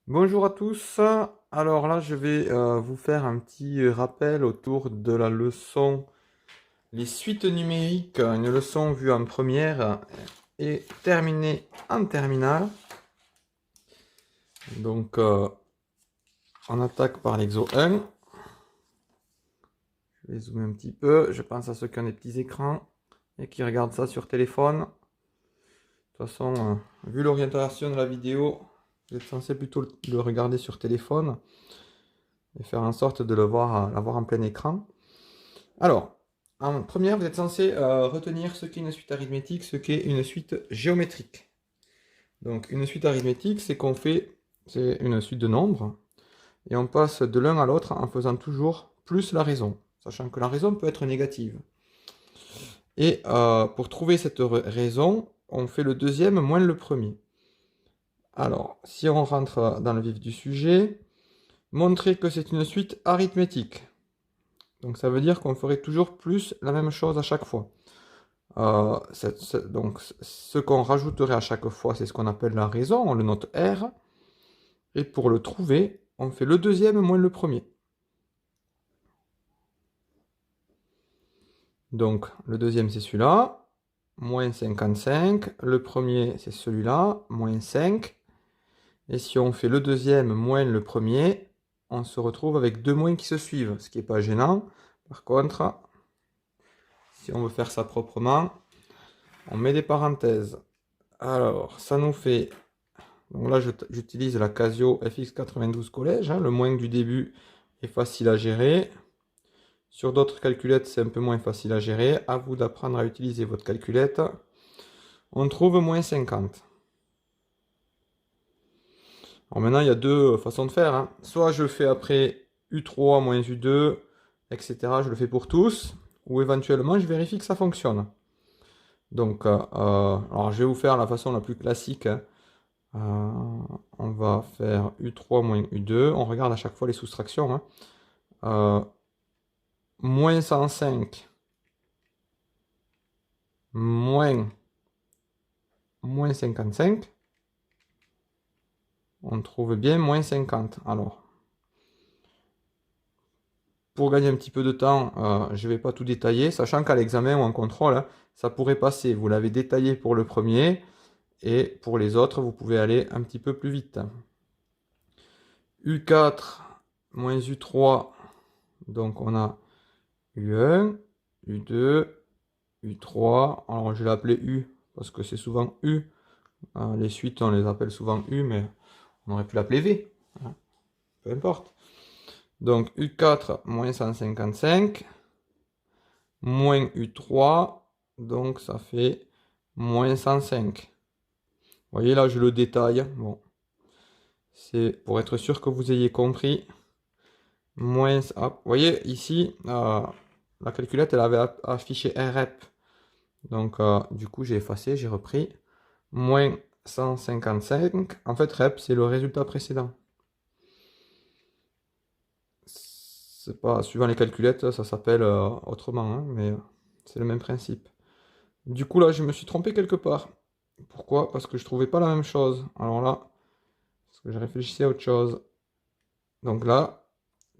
Bonjour à tous. Alors là, je vais vous faire un petit rappel autour de la leçon Les suites numériques, une leçon vue en première et terminée en terminale. Donc, on attaque par l'exo 1. Je vais zoomer un petit peu. Je pense à ceux qui ont des petits écrans et qui regardent ça sur téléphone. De toute façon, vu l'orientation de la vidéo, vous êtes censé plutôt le regarder sur téléphone et faire en sorte de l'avoir en plein écran. Alors, en première, vous êtes censé retenir ce qu'est une suite arithmétique, ce qu'est une suite géométrique. Donc, une suite arithmétique, c'est une suite de nombres, et on passe de l'un à l'autre en faisant toujours plus la raison, sachant que la raison peut être négative. Et pour trouver cette raison, on fait le deuxième moins le premier. Alors, si on rentre dans le vif du sujet, montrer que c'est une suite arithmétique. Donc ça veut dire qu'on ferait toujours plus la même chose à chaque fois. Donc, ce qu'on rajouterait à chaque fois, c'est ce qu'on appelle la raison, on le note R. Et pour le trouver, on fait le deuxième moins le premier. Donc, le deuxième, c'est celui-là, moins 55. Le premier, c'est celui-là, moins 5. Et si on fait le deuxième moins le premier, on se retrouve avec deux moins qui se suivent, ce qui n'est pas gênant. Par contre, si on veut faire ça proprement, on met des parenthèses. Alors, ça nous fait... Donc là, j'utilise la Casio FX92 Collège. Le moins du début est facile à gérer. Sur d'autres calculettes, c'est un peu moins facile à gérer. À vous d'apprendre à utiliser votre calculette. On trouve moins 50. Alors maintenant, il y a deux façons de faire. Soit je fais après U3 moins U2, etc. Je le fais pour tous. Ou éventuellement, je vérifie que ça fonctionne. Donc, alors je vais vous faire la façon la plus classique. On va faire U3 moins U2. On regarde à chaque fois les soustractions. Moins 105 moins 55. On trouve bien moins 50. Alors, pour gagner un petit peu de temps, je ne vais pas tout détailler, sachant qu'à l'examen ou en contrôle, ça pourrait passer. Vous l'avez détaillé pour le premier, et pour les autres, vous pouvez aller un petit peu plus vite. U4 moins U3, donc on a U1, U2, U3. Alors je vais l'appeler U, parce que c'est souvent U. Les suites, on les appelle souvent U, mais on aurait pu l'appeler V. Peu importe. Donc U4 moins 155 moins U3, donc ça fait moins 105. Vous voyez là, je le détaille. Bon, c'est pour être sûr que vous ayez compris. Moins, hop, vous voyez ici, la calculette elle avait affiché un rep. Donc du coup j'ai effacé, j'ai repris. Moins 155. En fait, rep c'est le résultat précédent. C'est pas, suivant les calculettes, ça s'appelle autrement, mais c'est le même principe. Du coup, là, je me suis trompé quelque part. Pourquoi? Parce que je trouvais pas la même chose. Alors là, parce que je réfléchissais à autre chose. Donc là,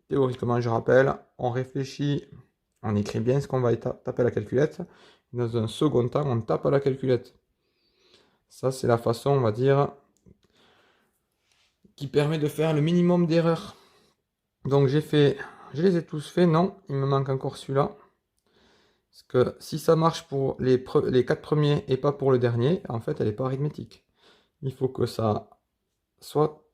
théoriquement, je rappelle, on réfléchit, on écrit bien ce qu'on va taper à la calculette. Dans un second temps, on tape à la calculette. Ça, c'est la façon, on va dire, qui permet de faire le minimum d'erreurs. Donc je les ai tous faits, non, il me manque encore celui-là. Parce que si ça marche pour les 4 premiers et pas pour le dernier, en fait, elle n'est pas arithmétique. Il faut que ça soit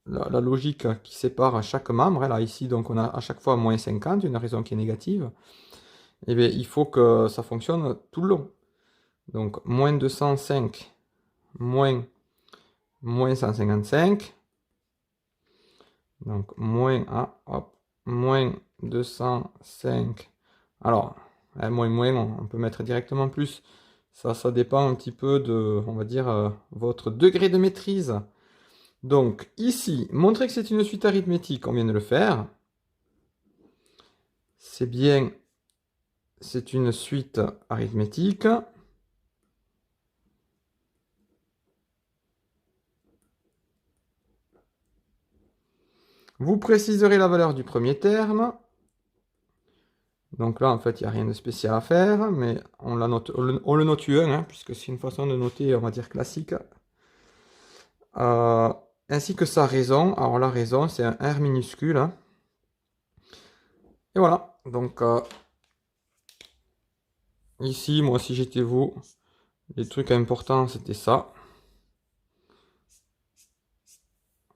la logique qui sépare chaque membre. Là, ici, donc, on a à chaque fois moins 50, une raison qui est négative. Et bien, il faut que ça fonctionne tout le long. Donc, moins 205, moins, moins 155. Donc, moins, hop, moins 205. Alors, moins, moins, on peut mettre directement plus. Ça dépend un petit peu de, on va dire, votre degré de maîtrise. Donc, ici, montrer que c'est une suite arithmétique, on vient de le faire. C'est bien, c'est une suite arithmétique. Vous préciserez la valeur du premier terme. Donc là, en fait, il n'y a rien de spécial à faire, mais on le note U1, hein, puisque c'est une façon de noter, on va dire, classique. Ainsi que sa raison. Alors la raison, c'est un R minuscule, hein. Et voilà. Donc ici, moi, si j'étais vous, les trucs importants, c'était ça.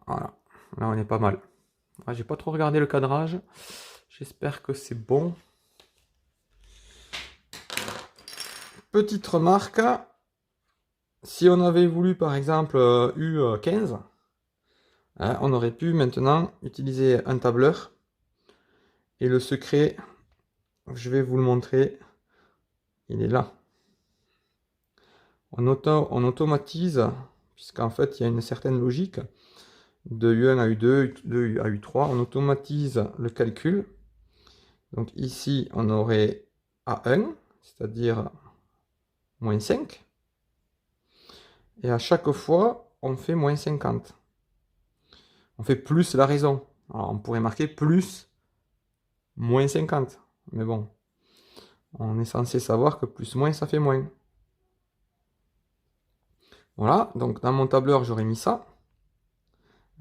Voilà. Là, on est pas mal. Ah, j'ai pas trop regardé le cadrage. J'espère que c'est bon. Petite remarque. Si on avait voulu, par exemple, U15, hein, on aurait pu maintenant utiliser un tableur. Et le secret, je vais vous le montrer. Il est là. On automatise, puisqu'en fait, il y a une certaine logique. De U1 à U2, U2 à U3, on automatise le calcul. Donc ici, on aurait A1, c'est-à-dire moins 5. Et à chaque fois, on fait moins 50. On fait plus la raison. Alors on pourrait marquer plus moins 50. Mais bon, on est censé savoir que plus moins, ça fait moins. Voilà, donc dans mon tableur, j'aurais mis ça.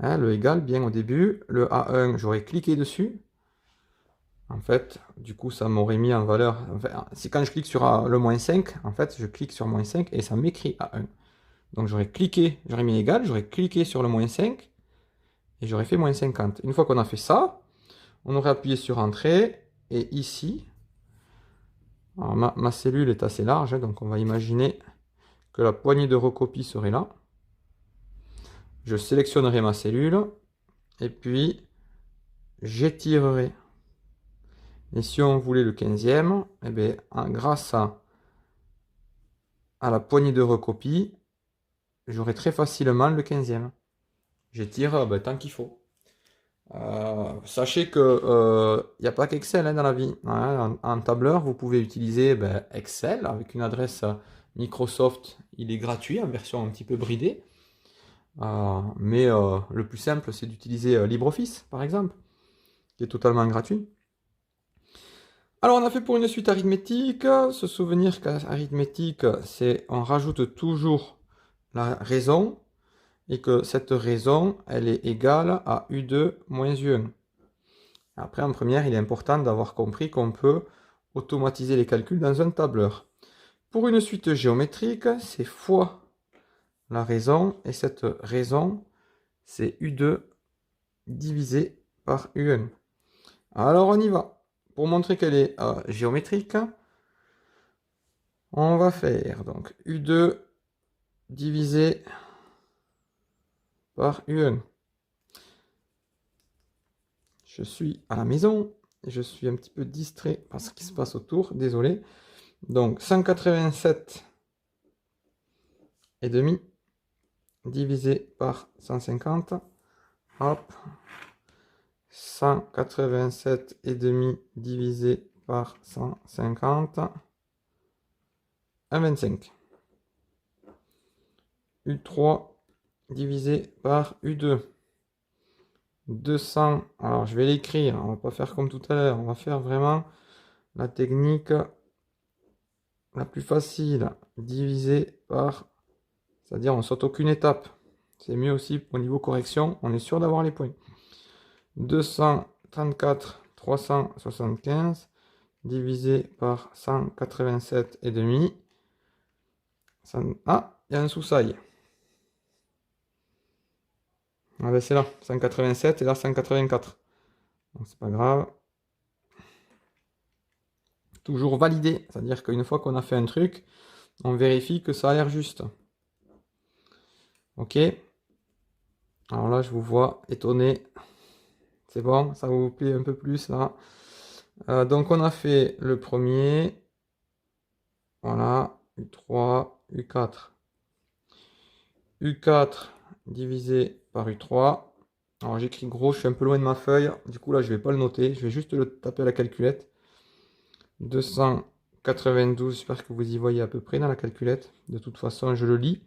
Hein, le égal, bien au début. Le A1, j'aurais cliqué dessus. En fait, du coup, ça m'aurait mis en valeur. Enfin, c'est quand je clique sur le moins 5, en fait, je clique sur moins 5 et ça m'écrit A1. Donc j'aurais cliqué, j'aurais mis égal, j'aurais cliqué sur le moins 5 et j'aurais fait moins 50. Une fois qu'on a fait ça, on aurait appuyé sur Entrée et ici, alors ma cellule est assez large, hein, donc on va imaginer que la poignée de recopie serait là. Je sélectionnerai ma cellule et puis j'étirerai. Et si on voulait le 15e, eh bien, grâce à la poignée de recopie, j'aurai très facilement le 15e. J'étire tant qu'il faut. Sachez que il n'y a pas qu'Excel, hein, dans la vie. Hein. En tableur, vous pouvez utiliser Excel avec une adresse Microsoft. Il est gratuit en version un petit peu bridée. Mais le plus simple, c'est d'utiliser LibreOffice, par exemple, qui est totalement gratuit. Alors, on a fait pour une suite arithmétique. Se souvenir qu'arithmétique, c'est on rajoute toujours la raison et que cette raison, elle est égale à U2 moins U1. Après, en première, il est important d'avoir compris qu'on peut automatiser les calculs dans un tableur. Pour une suite géométrique, c'est fois la raison, et cette raison, c'est U2 divisé par U1. Alors, on y va. Pour montrer qu'elle est géométrique, on va faire donc U2 divisé par U1. Je suis à la maison, je suis un petit peu distrait par ce qui se passe autour, désolé. Donc 187 et demi divisé par 150. Hop. 187 et demi divisé par 150. 1,25. U3 divisé par U2. 200, alors je vais l'écrire, on va pas faire comme tout à l'heure, on va faire vraiment la technique la plus facile, divisé par, c'est-à-dire on saute aucune étape, c'est mieux aussi au niveau correction, on est sûr d'avoir les points. 234 375 divisé par 187 et demi. Ah, il y a un sous-saille. Ah ben c'est là, 187 et là 184. Donc c'est pas grave. Toujours validé, c'est-à-dire qu'une fois qu'on a fait un truc, on vérifie que ça a l'air juste. Ok. Alors là, je vous vois étonné. C'est bon, ça vous plaît un peu plus là. Donc on a fait le premier. Voilà, U3, U4. U4 divisé par U3. Alors j'écris gros, je suis un peu loin de ma feuille. Du coup là, je vais pas le noter. Je vais juste le taper à la calculette. 292, j'espère que vous y voyez à peu près dans la calculette. De toute façon, je le lis.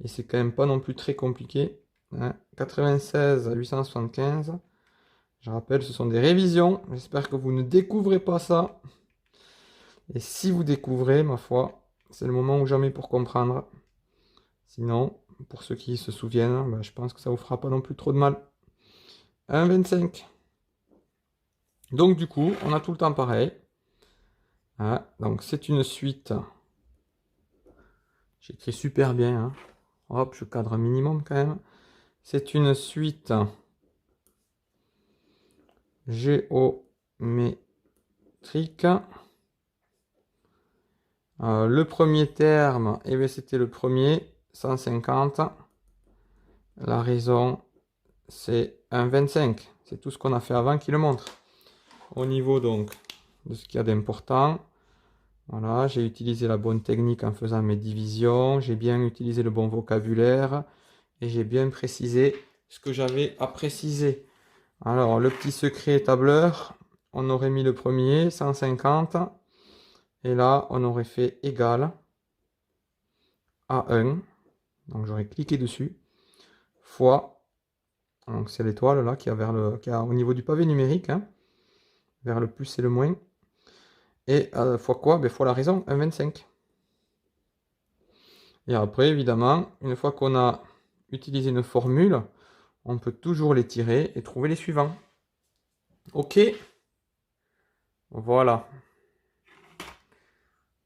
Et c'est quand même pas non plus très compliqué. Hein. 96 875 Je rappelle, ce sont des révisions. J'espère que vous ne découvrez pas ça. Et si vous découvrez, ma foi, c'est le moment ou jamais pour comprendre. Sinon, pour ceux qui se souviennent, ben, je pense que ça vous fera pas non plus trop de mal. 1,25. Donc du coup, on a tout le temps pareil. Hein, donc c'est une suite. J'écris super bien. Hein. Hop, je cadre un minimum quand même. C'est une suite géométrique. Le premier terme, eh bien, c'était le premier, 150. La raison, c'est 1,25. C'est tout ce qu'on a fait avant qui le montre. Au niveau donc de ce qu'il y a d'important, voilà, j'ai utilisé la bonne technique en faisant mes divisions, j'ai bien utilisé le bon vocabulaire et j'ai bien précisé ce que j'avais à préciser. Alors, le petit secret tableur, on aurait mis le premier, 150, et là, on aurait fait égal à 1, donc j'aurais cliqué dessus, fois, donc c'est l'étoile là qui a, au niveau du pavé numérique, hein, vers le plus et le moins, et fois quoi? Ben, fois la raison, 1,25. Et après, évidemment, une fois qu'on a utilisé une formule, on peut toujours les tirer et trouver les suivants. Ok, voilà.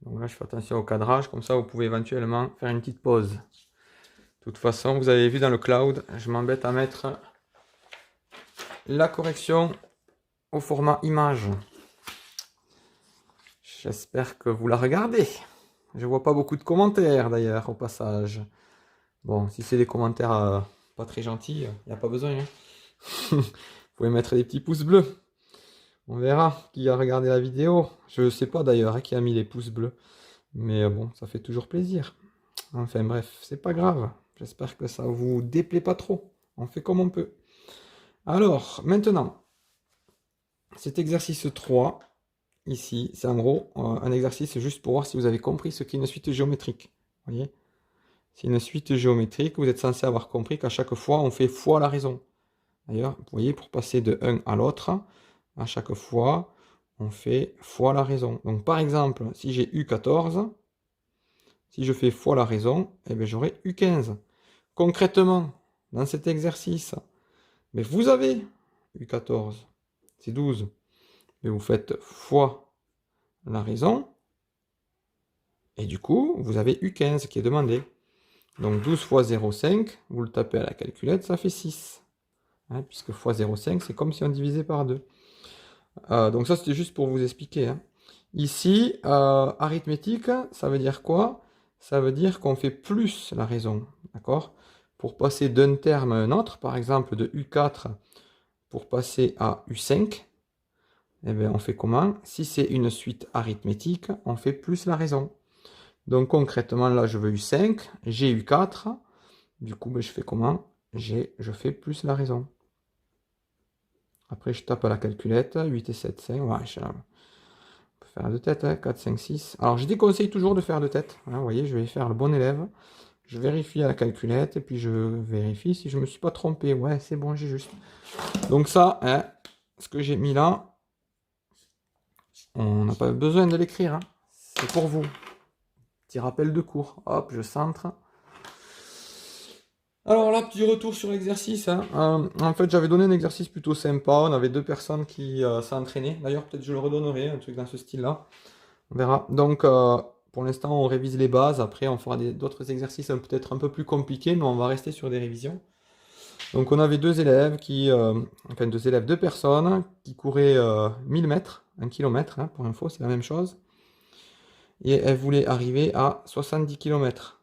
Donc là, je fais attention au cadrage, comme ça, vous pouvez éventuellement faire une petite pause. De toute façon, vous avez vu dans le cloud, je m'embête à mettre la correction au format image. J'espère que vous la regardez. Je vois pas beaucoup de commentaires d'ailleurs au passage. Bon, si c'est des commentaires pas très gentils, il n'y a pas besoin. Hein. Vous pouvez mettre des petits pouces bleus. On verra qui a regardé la vidéo. Je ne sais pas d'ailleurs qui a mis les pouces bleus. Mais bon, ça fait toujours plaisir. Enfin bref, c'est pas grave. J'espère que ça vous déplaît pas trop. On fait comme on peut. Alors, maintenant, cet exercice 3, ici, c'est en gros un exercice juste pour voir si vous avez compris ce qu'est une suite géométrique. Vous voyez? C'est une suite géométrique, vous êtes censé avoir compris qu'à chaque fois, on fait fois la raison. D'ailleurs, vous voyez, pour passer de 1 à l'autre, à chaque fois, on fait fois la raison. Donc, par exemple, si j'ai U14, si je fais fois la raison, eh bien, j'aurai U15. Concrètement, dans cet exercice, mais vous avez U14, c'est 12. Mais vous faites fois la raison, et du coup, vous avez U15 qui est demandé. Donc 12 fois 0,5, vous le tapez à la calculette, ça fait 6. Hein, puisque fois 0,5, c'est comme si on divisait par 2. Donc ça, c'était juste pour vous expliquer. Hein. Ici, arithmétique, ça veut dire quoi? Ça veut dire qu'on fait plus la raison. D'accord? Pour passer d'un terme à un autre, par exemple de U4 pour passer à U5, eh bien, on fait comment? Si c'est une suite arithmétique, on fait plus la raison. Donc concrètement, là, je veux U5, j'ai U4. Du coup, ben, je fais comment? Je fais plus la raison. Après, je tape à la calculette. 8 et 7, 5. Ouais, on peut faire de tête. Hein, 4, 5, 6. Alors, je déconseille toujours de faire de tête. Hein, vous voyez, je vais faire le bon élève. Je vérifie à la calculette. Et puis, je vérifie si je ne me suis pas trompé. Ouais, c'est bon, j'ai juste. Donc ça, hein, ce que j'ai mis là, on n'a pas besoin de l'écrire. Hein. C'est pour vous. Petit rappel de cours. Hop, je centre. Alors là, petit retour sur l'exercice. Hein. En fait, j'avais donné un exercice plutôt sympa. On avait deux personnes qui s'entraînaient. D'ailleurs, peut-être je le redonnerai, un truc dans ce style-là. On verra. Donc, pour l'instant, on révise les bases. Après, on fera d'autres exercices peut-être un peu plus compliqués, mais on va rester sur des révisions. Donc, on avait deux élèves deux personnes qui couraient 1000 mètres, 1 km, hein, pour info, c'est la même chose. Et elles voulaient arriver à 70 km.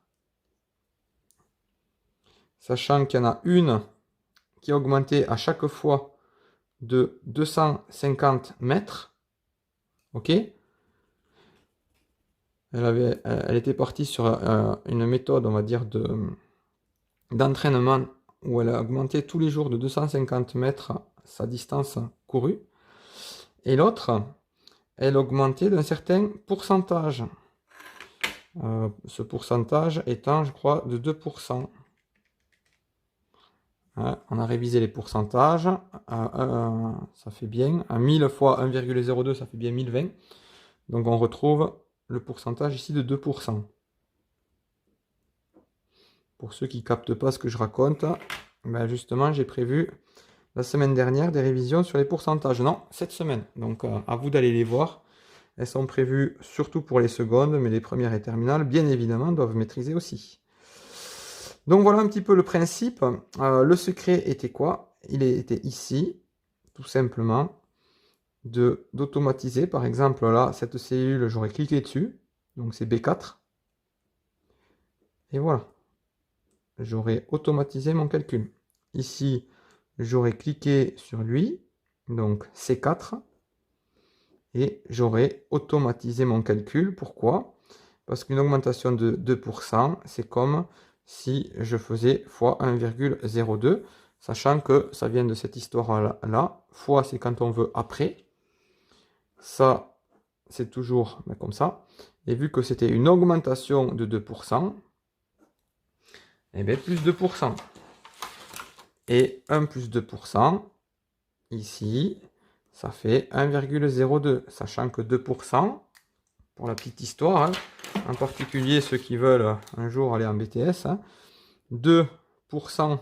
Sachant qu'il y en a une qui a augmenté à chaque fois de 250 mètres. Ok? Elle était partie sur une méthode, on va dire, d'entraînement où elle a augmenté tous les jours de 250 mètres sa distance courue. Et l'autre, elle augmentait d'un certain pourcentage. Ce pourcentage étant, je crois, de 2%. On a révisé les pourcentages. ça fait bien, à 1000 fois 1,02, ça fait bien 1020. Donc on retrouve le pourcentage ici de 2%. Pour ceux qui ne captent pas ce que je raconte, ben justement, j'ai prévu la semaine dernière des révisions sur les pourcentages. Non, cette semaine. Donc à vous d'aller les voir. Elles sont prévues surtout pour les secondes, mais les premières et terminales, bien évidemment, doivent maîtriser aussi. Donc voilà un petit peu le principe. Le secret était quoi? Il était ici, tout simplement, d'automatiser. Par exemple, là, cette cellule, j'aurais cliqué dessus. Donc c'est B4. Et voilà. J'aurais automatisé mon calcul. Ici, j'aurais cliqué sur lui. Donc C4. Et j'aurais automatisé mon calcul. Pourquoi? Parce qu'une augmentation de 2%, c'est comme si je faisais fois 1,02, sachant que ça vient de cette histoire-là. Fois, c'est quand on veut après. Ça, c'est toujours comme ça. Et vu que c'était une augmentation de 2%, et bien plus 2%. Et 1 plus 2%, ici, ça fait 1,02, sachant que 2%, pour la petite histoire, hein, en particulier ceux qui veulent un jour aller en BTS, hein, 2%,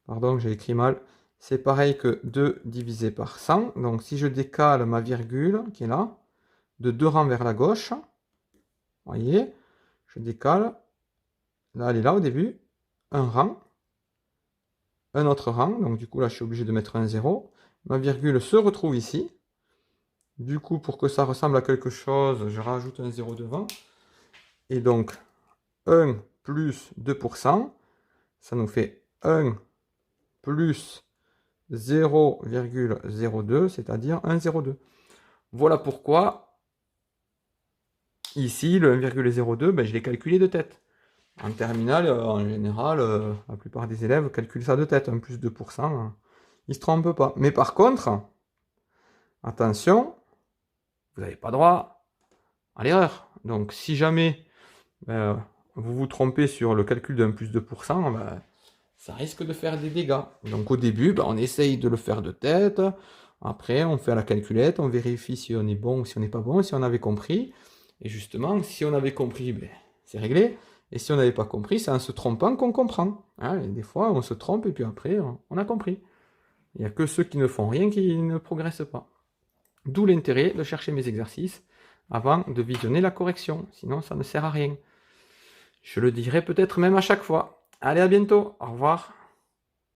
pardon, j'ai écrit mal, c'est pareil que 2 divisé par 100. Donc si je décale ma virgule, qui est là, de 2 rangs vers la gauche, voyez, je décale, là elle est là au début, un rang, un autre rang, donc du coup là je suis obligé de mettre un 0. Ma virgule se retrouve ici. Du coup, pour que ça ressemble à quelque chose, je rajoute un 0 devant. Et donc, 1 plus 2%, ça nous fait 1 plus 0,02, c'est-à-dire 1,02. Voilà pourquoi, ici, le 1,02, ben, je l'ai calculé de tête. En terminale, en général, la plupart des élèves calculent ça de tête. 1 plus 2%, ils ne se trompent pas. Mais par contre, attention, vous n'avez pas droit à l'erreur. Donc, si jamais vous vous trompez sur le calcul d'un plus 2%, ça risque de faire des dégâts. Donc, au début, on essaye de le faire de tête. Après, on fait à la calculette, on vérifie si on est bon ou si on n'est pas bon, si on avait compris. Et justement, si on avait compris, c'est réglé. Et si on n'avait pas compris, c'est en se trompant qu'on comprend. Hein, et des fois, on se trompe et puis après, on a compris. Il n'y a que ceux qui ne font rien qui ne progressent pas. D'où l'intérêt de chercher mes exercices avant de visionner la correction. Sinon, ça ne sert à rien. Je le dirai peut-être même à chaque fois. Allez, à bientôt. Au revoir.